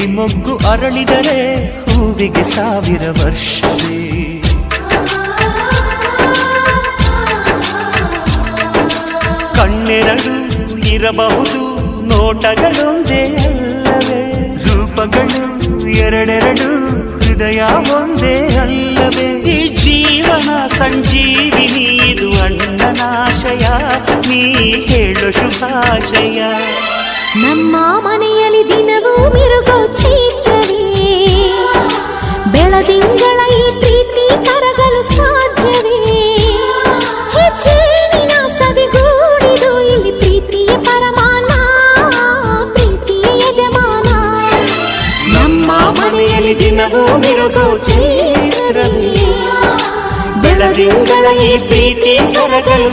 ನೀಲಿ ಮೊಗ್ಗು ಅರಳಿದರೆ ಹೂವಿಗೆ 1000 ವರ್ಷವೇ. ಕಣ್ಣೆರಡು ಇರಬಹುದು ನೋಟಗಳೊಂದೇ ಅಲ್ಲವೇ, ರೂಪಗಳು ಎರಡೆರಡು ಹೃದಯ ಒಂದೇ ಅಲ್ಲವೇ. ಈ ಜೀವನ ಸಂಜೀವಿನಿ ಇದು ಅಣ್ಣನಾಶಯ, ನೀ ಹೇಳು ಶುಭಾಶಯ. ನಮ್ಮ ಮನೆಯಲ್ಲಿ ದಿನವೂ ಮಿರುಗೋ ಚೈತ್ರವೇ, ಬೆಳದಿಂಗಳ ಈ ಪ್ರೀತಿ ಕರಗಲು ಸಾಧ್ಯವೇ. ಹೆಜ್ಜೇನಿನ ಸವಿಗೂಡಿದು ಇಲ್ಲಿ ಪ್ರೀತಿಯ ಪರಮಾನ, ಪ್ರೀತಿಯ ಯಜಮಾನ. ನಮ್ಮ ಮನೆಯಲ್ಲಿ ದಿನವೂ ಮಿರುಗೋ ಚೈತ್ರವೇ, ಬೆಳದಿಂಗಳ ಈ ಪ್ರೀತಿ ಕರಗಲು